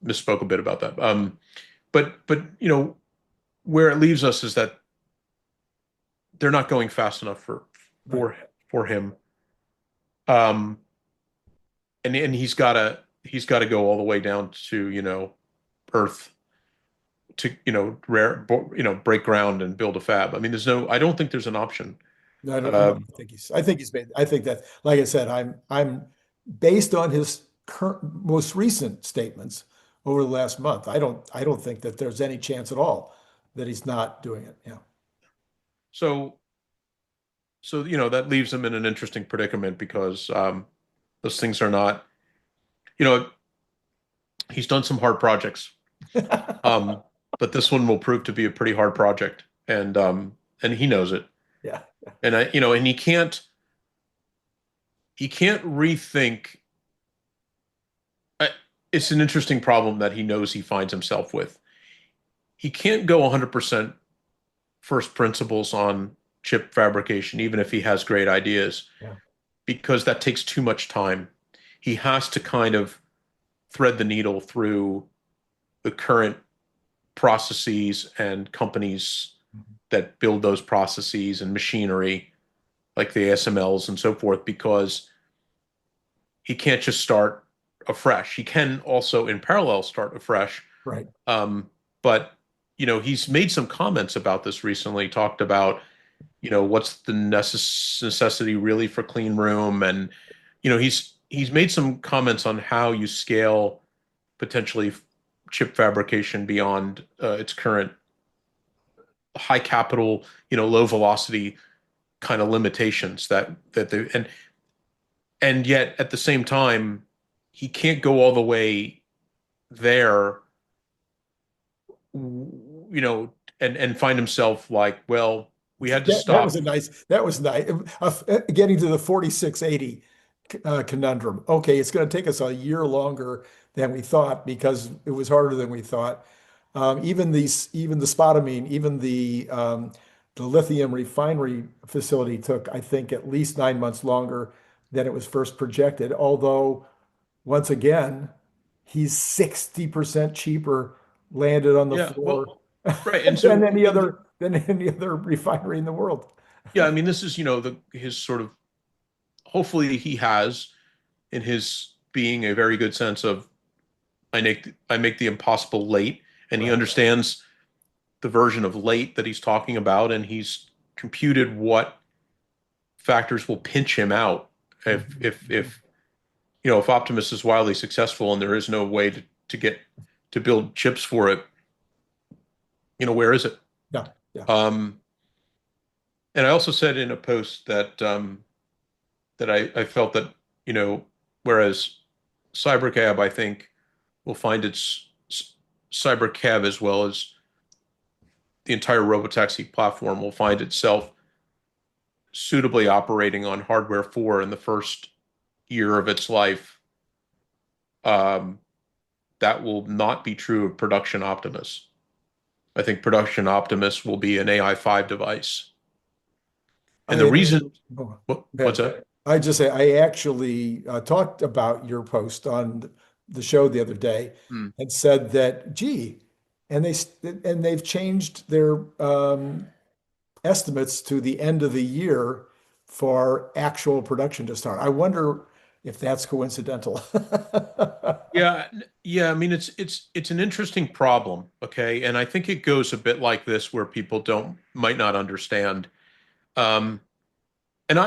misspoke a bit about that. But where it leaves us is that they're not going fast enough Right. for him. Um, and he's gotta go all the way down to, Earth to, break ground and build a fab. I mean, I don't think there's an option. No, Uh, I think he's made, I think that, like I said, I'm based on his current, most recent statements over the last month. I don't think that there's any chance at all that he's not doing it. Yeah. so, that leaves him in an interesting predicament because, those things are not, you know, he's done some hard projects. Um, but this one will prove to be a pretty hard project, and he knows it. Yeah. And and he can't rethink. I, it's an interesting problem that he knows he finds himself with. He can't go 100% first principles on chip fabrication, even if he has great ideas, Yeah. because that takes too much time. He has to kind of thread the needle through the current processes and companies that build those processes and machinery, like the ASMLs and so forth, because he can't just start afresh. He can also, in parallel, start afresh. Right. But he's made some comments about this recently. Talked about, what's the necessity really for clean room, and he's made some comments on how you scale potentially chip fabrication beyond its current high capital, low velocity kind of limitations that they and yet at the same time he can't go all the way there, and find himself like, well, we had to That was stop. a nice, that was nice. Getting to the 4680 conundrum. Okay, it's going to take us a year longer than we thought because it was harder than we thought. Even the spodumene, even the lithium refinery facility took, I think, at least 9 months longer than it was first projected. Although, once again, he's 60% cheaper landed on the Yeah, floor well, right. And than so, than any other refinery in the world. yeah, I mean, this is, his sort of, hopefully he has in his being a very good sense of, I make the impossible late, and he Right. understands the version of late that he's talking about, and he's computed what factors will pinch him out if Optimus is wildly successful and there is no way to build chips for it. Where is it? Yeah. Yeah. Um, and I also said in a post that I felt that, whereas CyberCab, I think, will find its CyberCab, as well as the entire robotaxi platform, will find itself suitably operating on hardware 4 in the first year of its life. Um, that will not be true of Production Optimus. I think Production Optimus will be an AI 5 device. And the I reason, oh, what's bad. that? I just say I actually talked about your post on the show the other day Hmm. and said that, gee, and they've changed their estimates to the end of the year for actual production to start. I wonder if that's coincidental. Yeah, yeah. I mean, it's an interesting problem, okay? And I think it goes a bit like this, where people don't might not understand. Um, and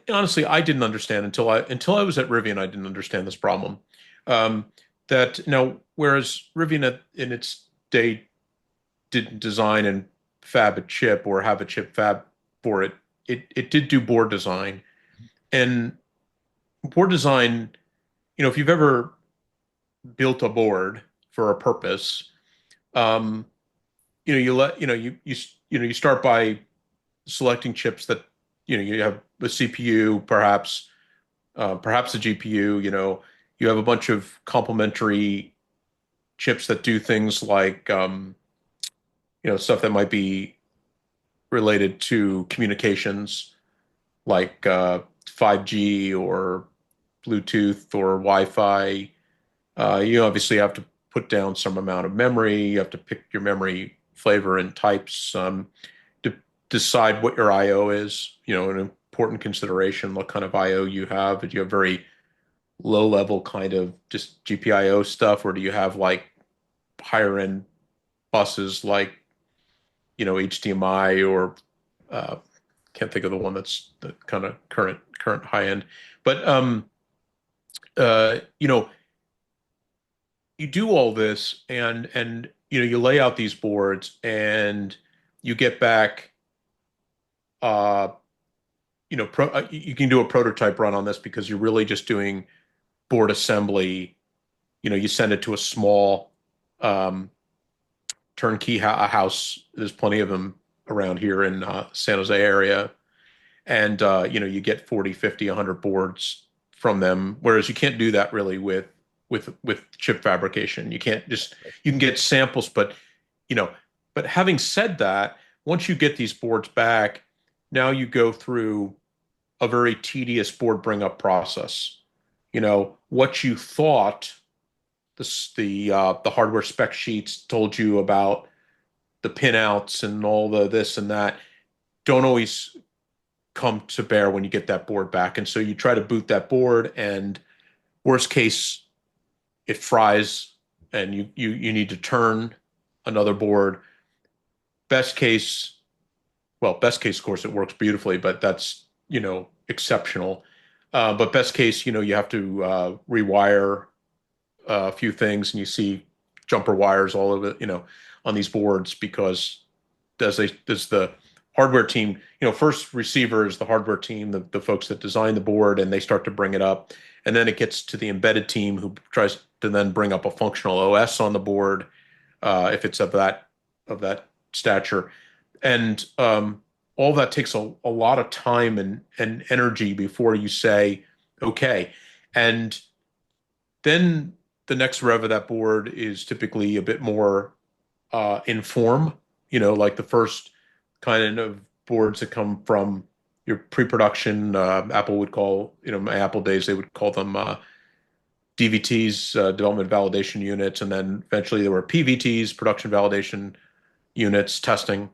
honestly, I didn't understand until I was at Rivian. I didn't understand this problem. Um, that now, whereas Rivian in its day didn't design and fab a chip or have a chip fab for it, it did do board design. And board design, if you've ever built a board for a purpose, um, you start by selecting chips that, you have a CPU, perhaps a GPU. You have a bunch of complementary chips that do things like, stuff that might be related to communications, like 5G or Bluetooth or Wi-Fi. You obviously have to put down some amount of memory. You have to pick your memory flavor and types. Decide what your I/O is, an important consideration, what kind of I/O you have. Do you have very low level kind of just GPIO stuff, or do you have like higher end buses like, HDMI or can't think of the one that's the kind of current high end. But you do all this and you lay out these boards and you get back you can do a prototype run on this because you're really just doing board assembly. You send it to a small turnkey house. There's plenty of them around here in San Jose area. And, you get 40, 50, 100 boards from them. Whereas you can't do that really with chip fabrication. You can get samples, but having said that, once you get these boards back, now you go through a very tedious board bring up process. What you thought the hardware spec sheets told you about the pinouts and all the this and that don't always come to bear when you get that board back. And so you try to boot that board, and worst case, it fries and you need to turn another board. Best case, of course, it works beautifully, but that's, exceptional. But best case, you have to rewire a few things, and you see jumper wires all over, on these boards because does the hardware team, first receiver is the hardware team, the folks that design the board, and they start to bring it up. And then it gets to the embedded team who tries to then bring up a functional OS on the board, if it's of that stature. And all that takes a lot of time and energy before you say, okay. And then the next rev of that board is typically a bit more in form, like the first kind of boards that come from your pre-production. Apple would call, my Apple days, they would call them DVTs, development validation units. And then eventually there were PVTs, production validation units, testing,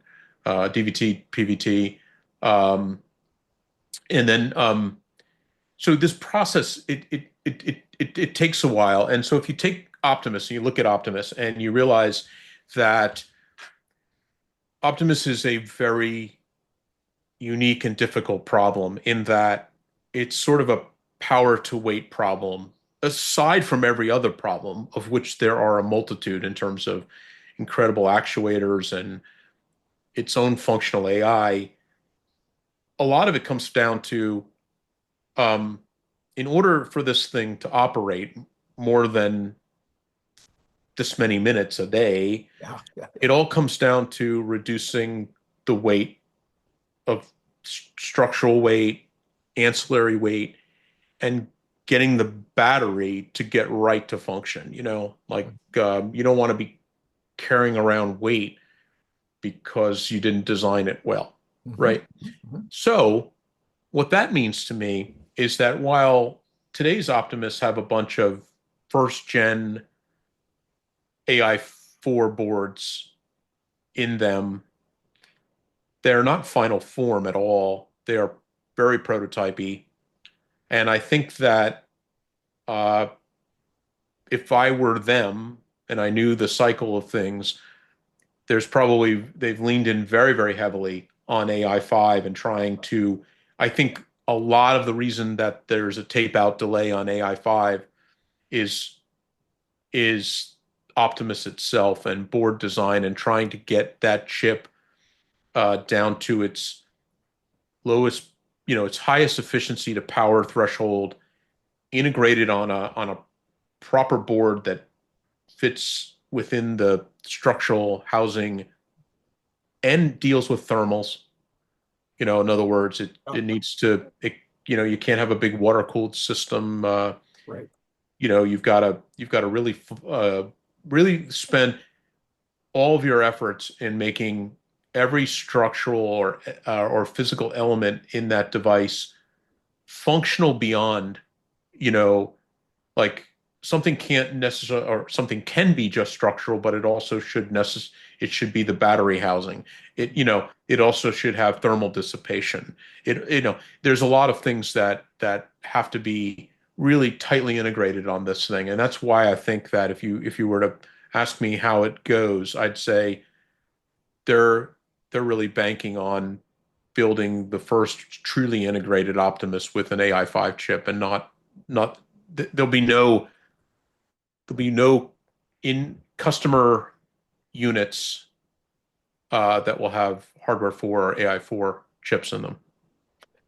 DVT, PVT. And then, so this process, it takes a while. And so if you take Optimus and you look at Optimus and you realize that Optimus is a very unique and difficult problem in that it's sort of a power to weight problem, aside from every other problem, of which there are a multitude in terms of incredible actuators and its own functional AI. A lot of it comes down to, in order for this thing to operate more than this many minutes a day, it all comes down to reducing the weight of structural weight, ancillary weight, and getting the battery to get right to function. You don't want to be carrying around weight because you didn't design it well, right? So what that means to me is that while today's Optimus have a bunch of first gen AI4 boards in them, they're not final form at all. They are very prototypey. And I think that if I were them and I knew the cycle of things, they've leaned in very, very heavily on AI5 and trying to, I think a lot of the reason that there's a tape out delay on AI5 is Optimus itself and board design and trying to get that chip down to its lowest, its highest efficiency to power threshold, integrated on a proper board that fits within the structural housing and deals with thermals. In other words, it needs to, you can't have a big water cooled system. Right. You've got to really spend all of your efforts in making every structural or physical element in that device functional beyond, like something can't necessarily, or something can be just structural, but it also it should be the battery housing. It also should have thermal dissipation. There's a lot of things that have to be really tightly integrated on this thing. And that's why I think that if you were to ask me how it goes, I'd say they're really banking on building the first truly integrated Optimus with an AI5 chip, and not there'll be no in customer units that will have hardware 4 or AI4 chips in them.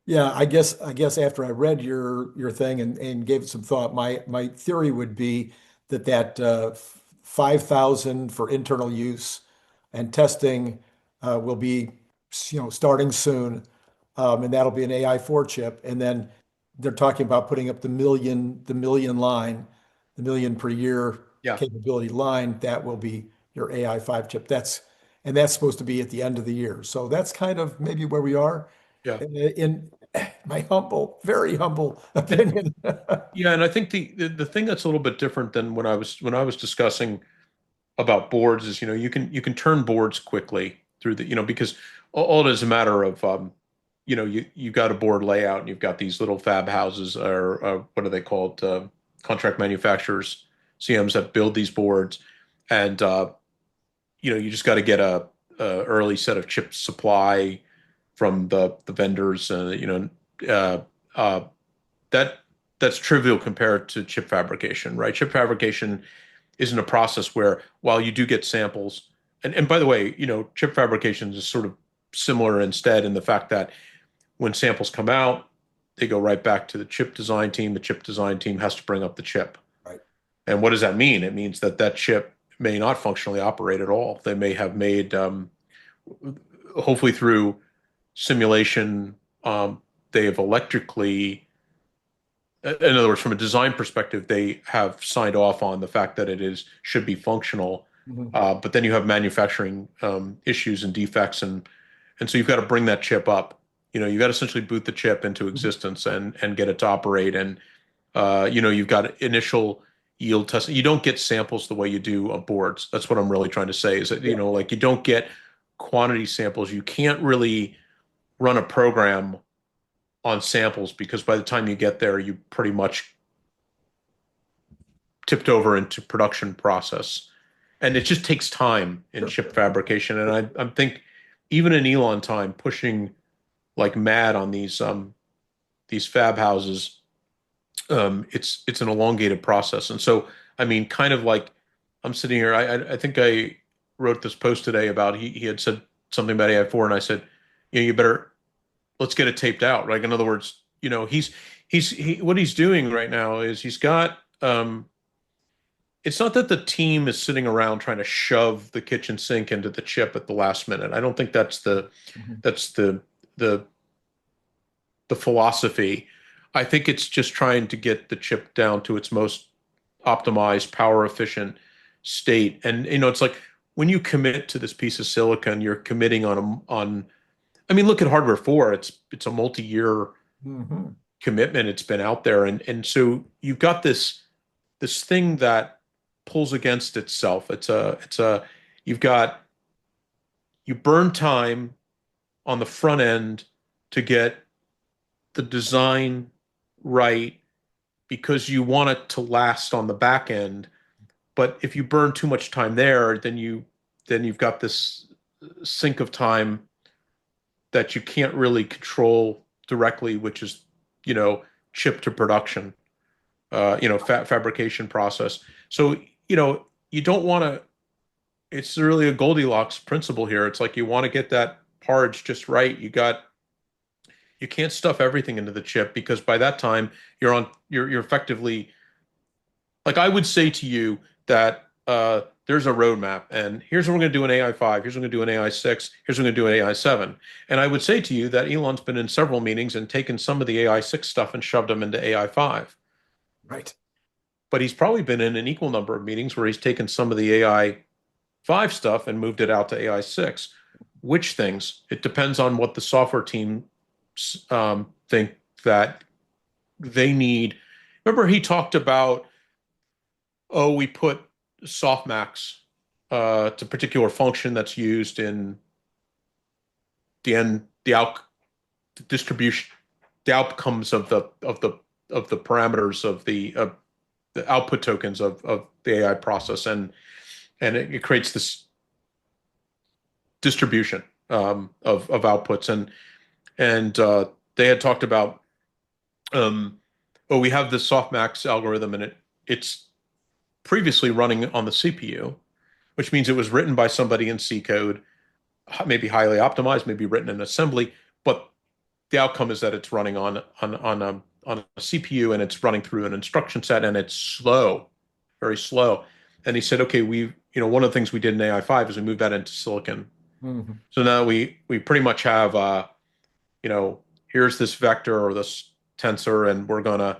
Yeah, I guess after I read your thing and gave it some thought, my theory would be that 5,000 for internal use and testing will be starting soon, and that'll be an AI4 chip, and then they're talking about putting up the million per year Yeah, capability line. That will be your AI5 chip. That's supposed to be at the end of the year. So that's kind of maybe where we are yeah. in my humble, very humble opinion. Yeah, and I think the thing that's a little bit different than when I was discussing about boards is, you can turn boards quickly through because all it is a matter of, you've got a board layout, and you've got these little fab houses, or what are they called, contract manufacturers, CMs, that build these boards. And you just got to get a early set of chip supply from the vendors. Uh, uh, that that's trivial compared to chip fabrication, right? Chip fabrication isn't a process where, while you do get samples, and by the way, chip fabrication is sort of similar instead, in the fact that when samples come out, they go right back to the chip design team. The chip design team has to bring up the chip. Right. And what does that mean? It means that chip may not functionally operate at all. They may have made, hopefully through simulation, they have electrically, in other words, from a design perspective, they have signed off on the fact that should be functional. Mhm. But then you have manufacturing issues and defects, and so you've got to bring that chip up. You've got to essentially boot the chip into Mhm. existence and get it to operate. And you've got initial yield testing. You don't get samples the way you do on boards. That's what I'm really trying to say, is that, Yeah, like, you don't get quantity samples. You can't really run a program on samples, because by the time you get there, you pretty much tipped over into production process. And it just takes time in sure. chip fabrication. And I think even in Elon time, pushing like mad on these fab houses, it's an elongated process. And so, I mean, kind of like, I'm sitting here, I think I wrote this post today about, he had said something about AI4, and I said, you better, let's get it taped out. Like, in other words, what he's doing right now is he's got, it's not that the team is sitting around trying to shove the kitchen sink into the chip at the last minute. I don't think Mhm. that's the the philosophy. I think it's just trying to get the chip down to its most optimized, power efficient state. And it's like, when you commit to this piece of silicon, you're committing on. I mean, look at hardware 4. It's a multi-year Mhm. commitment. It's been out there, and so you've got this thing that pulls against itself. It's a you've got you burn time on the front end to get the design right, because you want it to last on the back end. But if you burn too much time there, then you've got this sink of time that you can't really control directly, which is, you know, chip to production, fabrication process. So, you don't want to, it's really a Goldilocks principle here. It's like, you want to get that porridge just right. You can't stuff everything into the chip, because by that time you're effectively, like, I would say to you that there's a roadmap, and here's what we're going to do in AI5, here's what we're going to do in AI6, here's what we're going to do in AI7. And I would say to you that Elon's been in several meetings and taken some of the AI6 stuff and shoved them into AI5. Right. But he's probably been in an equal number of meetings where he's taken some of the AI5 stuff and moved it out to AI6. Which things? It depends on what the software team think that they need. Remember, he talked about oh, we put softmax to particular function that's used in the out distribution, the outcomes of the parameters of the output tokens of the AI process, and it creates this distribution of outputs, and they had talked about oh, we have this softmax algorithm, and it's previously running on the CPU, which means it was written by somebody in C code, maybe highly optimized, maybe written in assembly, but the outcome is that it's running on a CPU, and it's running through an instruction set, and it's slow, very slow. And he said, okay, one of the things we did in AI5 is we moved that into silicon. Mm-hmm. So now we pretty much have, here's this vector or this tensor, and we're gonna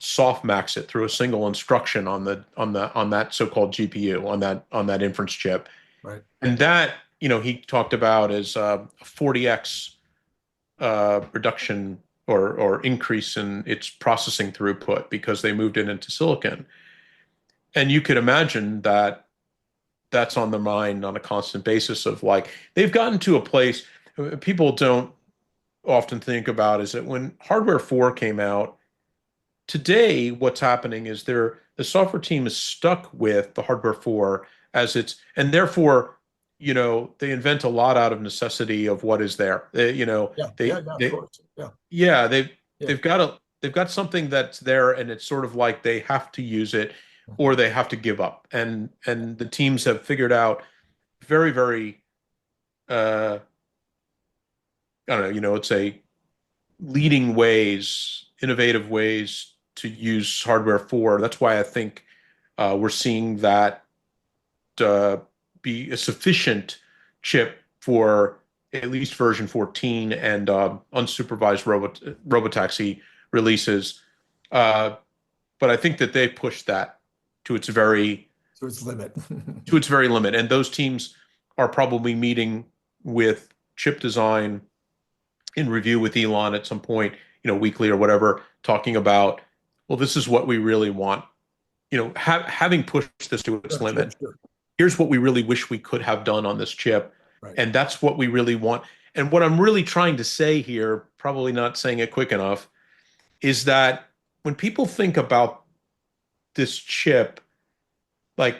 softmax it through a single instruction on that so-called GPU, on that inference chip. Right. And that, he talked about as a 40x reduction or increase in its processing throughput because they moved it into silicon. And you could imagine that that's on the mind on a constant basis of, like, they've gotten to a place people don't often think about, is that when hardware 4 came out, today what's happening is the software team is stuck with the hardware 4 as it's, and therefore, they invent a lot out of necessity of what is there. Of course. They've got something that's there, and it's sort of like they have to use it or they have to give up. And the teams have figured out very, very I don't know, it's a leading ways, innovative ways to use hardware 4. That's why I think we're seeing that be a sufficient chip for at least version 14 and unsupervised robotaxi releases. But I think that they pushed that to its very limit. To its very limit. And those teams are probably meeting with chip design in review with Elon at some point, weekly or whatever, talking about, well, this is what we really want. Having pushed this to its limit, here's what we really wish we could have done on this chip. Right. And that's what we really want. And what I'm really trying to say here, probably not saying it quick enough, is that when people think about this chip, like,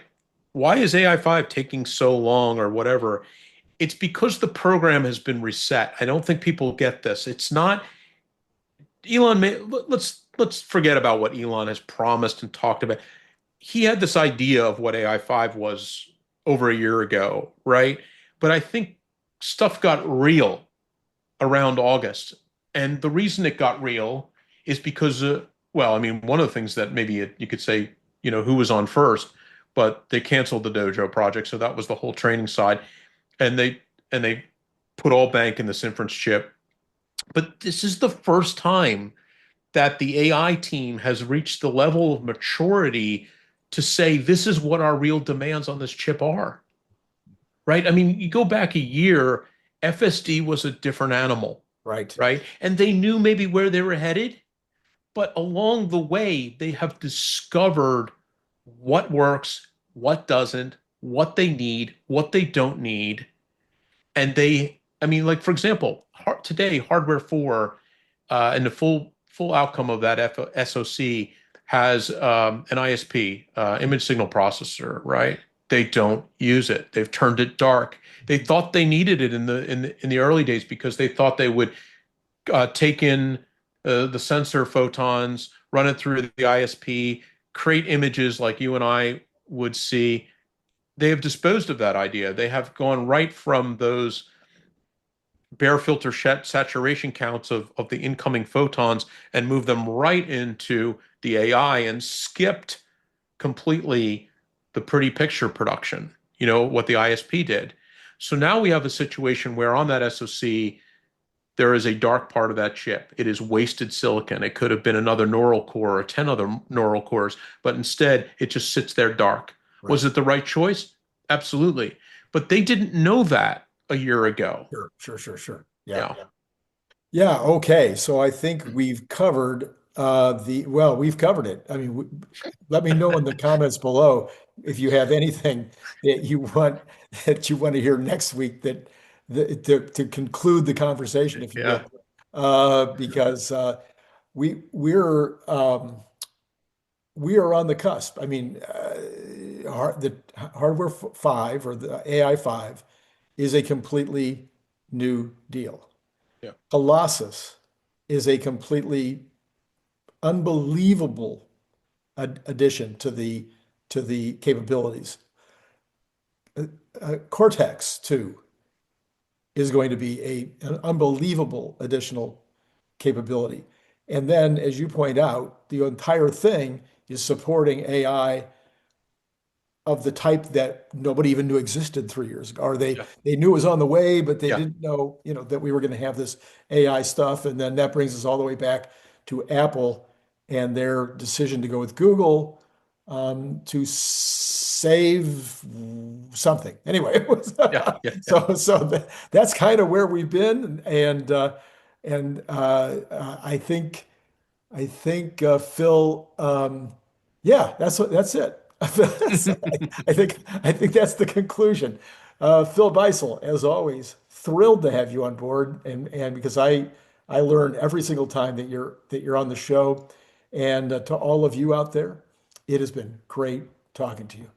why is AI5 taking so long or whatever? It's because the program has been reset. I don't think people get this. It's not Elon. Let's forget about what Elon has promised and talked about. He had this idea of what AI5 was over a year ago, right? But I think stuff got real around August. And the reason it got real is because, one of the things that maybe you could say, who was on first, but they canceled the Dojo project. So that was the whole training side. And they put all bank in this inference chip. But this is the first time that the AI team has reached the level of maturity to say, this is what our real demands on this chip are. Right? I mean, you go back a year, FSD was a different animal. Right? And they knew maybe where they were headed. But along the way, they have discovered what works, what doesn't, what they need, what they don't need. And for example, today, hardware 4 and the full outcome of that SoC has an ISP, image signal processor, right? They don't use it. They've turned it dark. They thought they needed it in the early days because they thought they would take in the sensor photons, run it through the ISP, create images like you and I would see. They have disposed of that idea. They have gone right from those bare filter saturation counts of the incoming photons and moved them right into the AI and skipped completely the pretty picture production, what the ISP did. So now we have a situation where on that SoC, there is a dark part of that chip. It is wasted silicon. It could have been another neural core or 10 other neural cores, but instead it just sits there dark. Right. Was it the right choice? Absolutely. But they didn't know that a year ago. Sure. Yeah. Okay. So I think we've covered Well, we've covered it. I mean, let me know in the comments below if you have anything that you want to hear next week to conclude the conversation, if you Yeah. will. Because we are on the cusp. I mean, the hardware 5 or the AI 5 is a completely new deal. Yeah. Colossus is a completely unbelievable addition to the capabilities. Cortex 2 is going to be an unbelievable additional capability. And then, as you point out, the entire thing is supporting AI of the type that nobody even knew existed 3 years ago, or Yeah. they knew it was on the way, but they Yeah. didn't know, that we were going to have this AI stuff. And then that brings us all the way back to Apple and their decision to go with Google to save something. Anyway, it was Yeah. Yeah. Yeah. that's kind of where we've been, and I think Phil, yeah, that's it. I think that's the conclusion. Phil Beisel, as always, thrilled to have you on board, and because I learn every single time that you're on the show, and to all of you out there, it has been great talking to you.